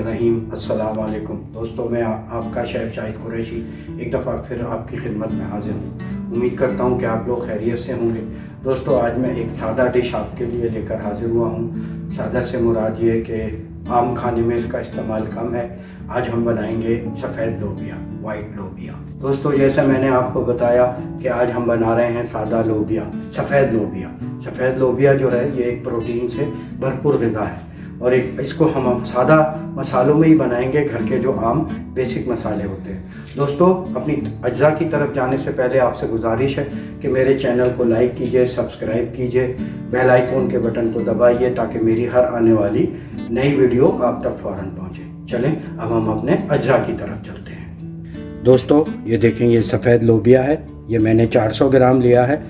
रहीम। अस्सलाम वालेकुम दोस्तों, मैं आपका शेफ़ शाहिद कुरैशी एक दफ़ा फिर आपकी खिदमत में हाजिर हूँ। उम्मीद करता हूँ कि आप लोग खैरियत से होंगे। दोस्तों, आज मैं एक सादा डिश आपके लिए लेकर हाजिर हुआ हूँ। सादा से मुराद ये कि आम खाने में इसका इस्तेमाल कम है। आज हम बनाएंगे सफ़ेद लोबिया, वाइट लोबिया। दोस्तों, जैसा मैंने आपको बताया कि आज हम बना रहे हैं सादा लोबिया, सफ़ेद लोबिया। सफ़ेद लोबिया जो है ये एक प्रोटीन से भरपूर ग़िज़ा है और एक इसको हम सादा मसालों में ही बनाएंगे, घर के जो आम बेसिक मसाले होते हैं। दोस्तों, अपनी अज्जा की तरफ जाने से पहले आपसे गुजारिश है कि मेरे चैनल को लाइक कीजिए, सब्सक्राइब कीजिए, बेल आइकन के बटन को दबाइए ताकि मेरी हर आने वाली नई वीडियो आप तक फ़ौरन पहुँचे। चलें अब हम अपने अज्जा की तरफ चलते हैं। दोस्तों, ये देखें, ये सफ़ेद लोबिया है। ये मैंने 400 ग्राम लिया है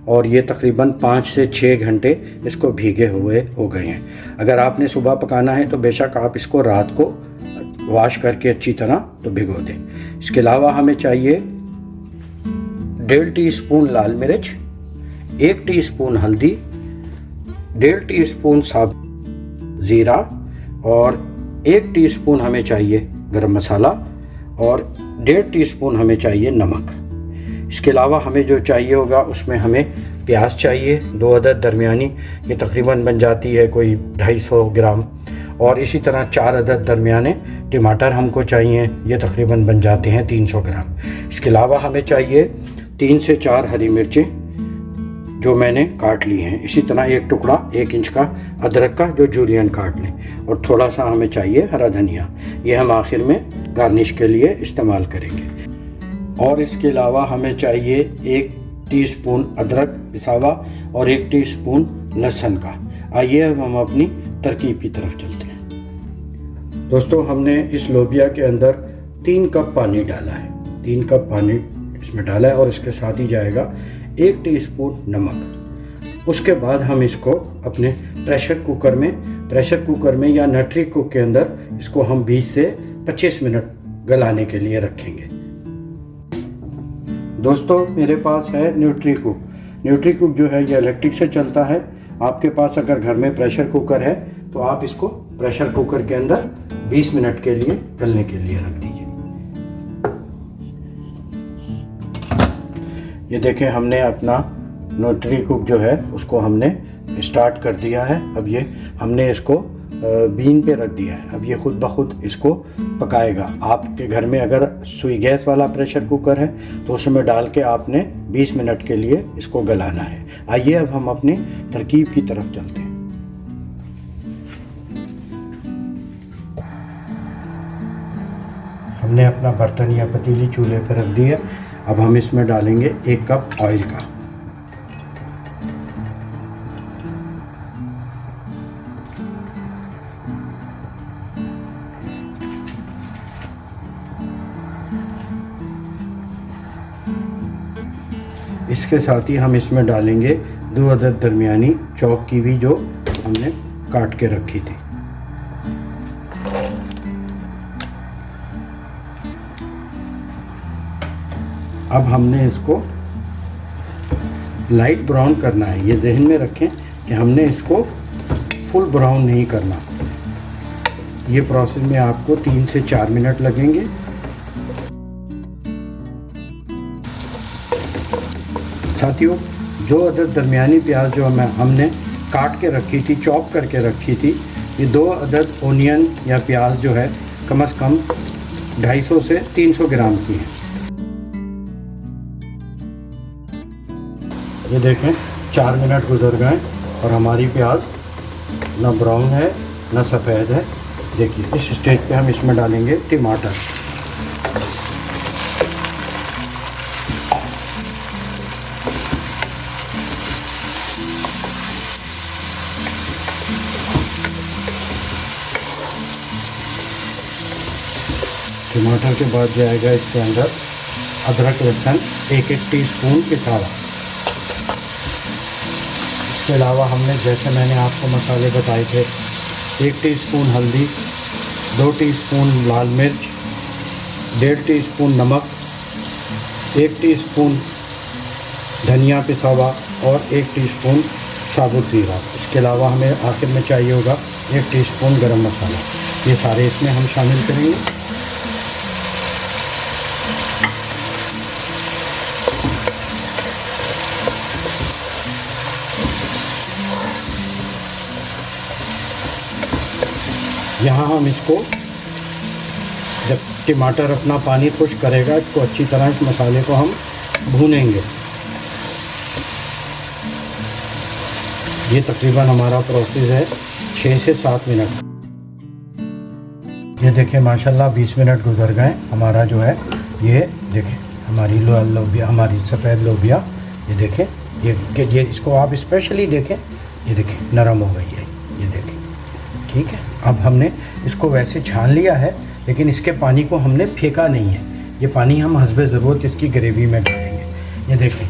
और ये तकरीबन 5 से 6 घंटे इसको भीगे हुए हो गए हैं। अगर आपने सुबह पकाना है तो बेशक आप इसको रात को वॉश करके अच्छी तरह तो भिगो दें। इसके अलावा हमें चाहिए 1.5 टीस्पून लाल मिर्च, 1 टीस्पून हल्दी, 1.5 टीस्पून साबुत ज़ीरा और 1 टीस्पून हमें चाहिए गरम मसाला और 1.5 टीस्पून हमें चाहिए नमक। इसके अलावा हमें जो चाहिए होगा उसमें हमें प्याज चाहिए, 2 अदद दरमियानी, ये तकरीबन बन जाती है कोई 250 ग्राम। और इसी तरह 4 अदद दरमियाने टमाटर हमको चाहिए, ये तकरीबन बन जाते हैं 300 ग्राम। इसके अलावा हमें चाहिए 3 से 4 हरी मिर्चें जो मैंने काट ली हैं। इसी तरह एक टुकड़ा 1 इंच का अदरक का जो जूलियन काट लें और थोड़ा सा हमें चाहिए हरा धनिया। ये हम आखिर में गार्निश के लिए इस्तेमाल करेंगे। और इसके अलावा हमें चाहिए 1 टीस्पून अदरक पिसावा और 1 टीस्पून लहसुन का। आइए अब हम अपनी तरकीब की तरफ चलते हैं। दोस्तों, हमने इस लोबिया के अंदर 3 कप पानी डाला है। 3 कप पानी इसमें डाला है और इसके साथ ही जाएगा 1 टीस्पून नमक। उसके बाद हम इसको अपने प्रेशर कुकर में या नटरी कुक के अंदर इसको हम 20 से 25 मिनट गलाने के लिए रखेंगे। दोस्तों, मेरे पास है न्यूट्री कुक जो है ये इलेक्ट्रिक से चलता है। आपके पास अगर घर में प्रेशर कुकर है तो आप इसको प्रेशर कुकर के अंदर 20 मिनट के लिए गलने के लिए रख दीजिए। ये देखें, हमने अपना न्यूट्री कुक जो है उसको हमने स्टार्ट कर दिया है। अब ये हमने इसको बीन पे रख दिया है। अब ये खुद ब खुद इसको पकाएगा। आपके घर में अगर सुई गैस वाला प्रेशर कुकर है तो उसमें डाल के आपने 20 मिनट के लिए इसको गलाना है। आइए अब हम अपनी तरकीब की तरफ चलते हैं। हमने अपना बर्तन या पतीली चूल्हे पर रख दी है। अब हम इसमें डालेंगे 1 कप ऑयल का। इसके साथ ही हम इसमें डालेंगे 2 अदद दरमियानी चॉप की हुई जो हमने काट के रखी थी। अब हमने इसको लाइट ब्राउन करना है। ये जहन में रखें कि हमने इसको फुल ब्राउन नहीं करना। ये प्रोसेस में आपको 3 से 4 मिनट लगेंगे। साथियों, जो अदद दरमियानी प्याज जो हमने काट के रखी थी, चॉप करके रखी थी, ये 2 अदद ओनियन या प्याज जो है कम से कम 250 से 300 ग्राम की है। ये देखें, 4 मिनट गुजर गए और हमारी प्याज ना ब्राउन है ना सफ़ेद है। देखिए, इस स्टेज पे हम इसमें डालेंगे टमाटर। टमाटर के बाद जाएगा इसके अंदर अदरक लहसुन 1-1 टीस्पून पिसावा। इसके अलावा हमने जैसे मैंने आपको मसाले बताए थे, 1 टीस्पून हल्दी, 2 टीस्पून लाल मिर्च, 1.5 टीस्पून नमक, 1 टीस्पून धनिया पिसावा और 1 टीस्पून साबुत ज़ीरा। इसके अलावा हमें आखिर में चाहिए होगा 1 टीस्पून गरम मसाला। ये सारे इसमें हम शामिल करेंगे। यहाँ हम इसको जब टमाटर अपना पानी खुश्क करेगा, इसको अच्छी तरह इस मसाले को हम भूनेंगे। ये तकरीबन हमारा प्रोसेस है 6 से 7 मिनट। ये देखें माशाल्लाह 20 मिनट गुजर गए। हमारा जो है ये देखें हमारी लोबिया, हमारी सफ़ेद लोबिया, ये देखें ये इसको आप स्पेशली देखें, ये देखें नरम हो गई है, ये देखें। ठीक है, अब हमने इसको वैसे छान लिया है, लेकिन इसके पानी को हमने फेंका नहीं है। ये पानी हम हस्बे ज़रूरत इसकी ग्रेवी में डालेंगे। ये देखें,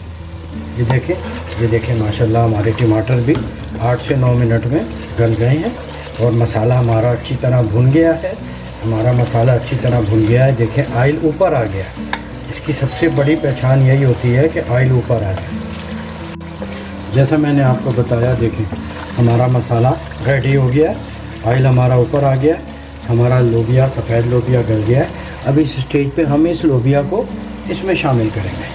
ये देखें, ये देखें माशाल्लाह हमारे टमाटर भी 8 से 9 मिनट में गल गए हैं और मसाला हमारा अच्छी तरह भुन गया है। हमारा मसाला अच्छी तरह भुन गया है। देखें ऑयल ऊपर आ गया। इसकी सबसे बड़ी पहचान यही होती है कि ऑयल ऊपर आ जाए। जैसा मैंने आपको बताया, देखें हमारा मसाला रेडी हो गया है, ऑयल हमारा ऊपर आ गया, हमारा लोबिया, सफ़ेद लोबिया गल गया है। अब इस स्टेज पे हम इस लोबिया को इसमें शामिल करेंगे।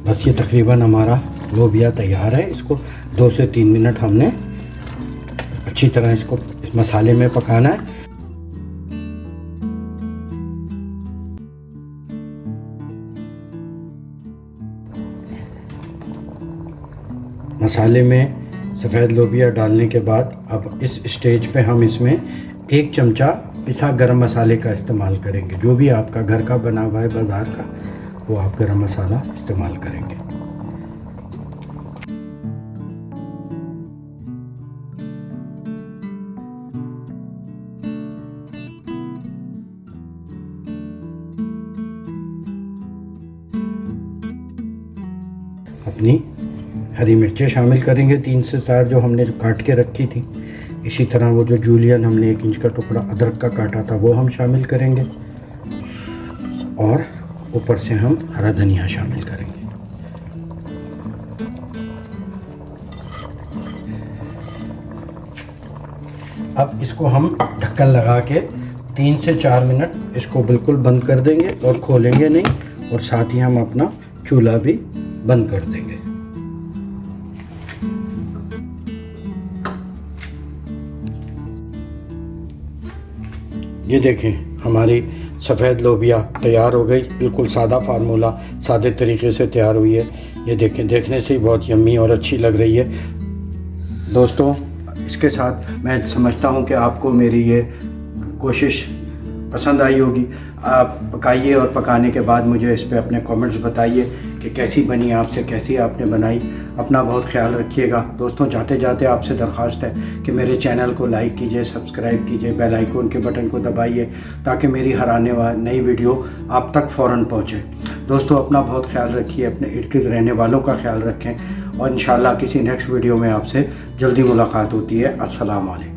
बस ये तकरीबन हमारा लोबिया तैयार है। इसको 2 से 3 मिनट हमने अच्छी तरह इसको इस मसाले में पकाना है। मसाले में सफ़ेद लोबिया डालने के बाद अब इस स्टेज पे हम इसमें 1 चमचा पिसा गरम मसाले का इस्तेमाल करेंगे। जो भी आपका घर का बना हुआ है बाज़ार का, वो आप गरम मसाला इस्तेमाल करेंगे। अपनी हरी मिर्चें शामिल करेंगे 3 से 4 जो हमने काट के रखी थी। इसी तरह वो जो जूलियन हमने 1 इंच का टुकड़ा अदरक का काटा था वो हम शामिल करेंगे और ऊपर से हम हरा धनिया शामिल करेंगे। अब इसको हम ढक्कन लगा के 3 से 4 मिनट इसको बिल्कुल बंद कर देंगे और खोलेंगे नहीं, और साथ ही हम अपना चूल्हा भी बंद कर देंगे। ये देखें हमारी सफ़ेद लोबिया तैयार हो गई। बिल्कुल सादा फार्मूला, सादे तरीके से तैयार हुई है। ये देखें, देखने से ही बहुत यम्मी और अच्छी लग रही है। दोस्तों, इसके साथ मैं समझता हूँ कि आपको मेरी ये कोशिश पसंद आई होगी। आप पकाइए और पकाने के बाद मुझे इस पे अपने कमेंट्स बताइए कि कैसी बनी, आपसे कैसी आपने बनाई। अपना बहुत ख्याल रखिएगा। दोस्तों, जाते जाते आपसे दरख्वास्त है कि मेरे चैनल को लाइक कीजिए, सब्सक्राइब कीजिए, बेल आइकन के बटन को दबाइए ताकि मेरी हर आने वाली नई वीडियो आप तक फ़ौरन पहुँचे। दोस्तों, अपना बहुत ख्याल रखिए, अपने इर्द गिर्द रहने वालों का ख्याल रखें और इंशाल्लाह किसी नेक्स्ट वीडियो में आपसे जल्दी मुलाकात होती है। अस्सलाम वालेकुम।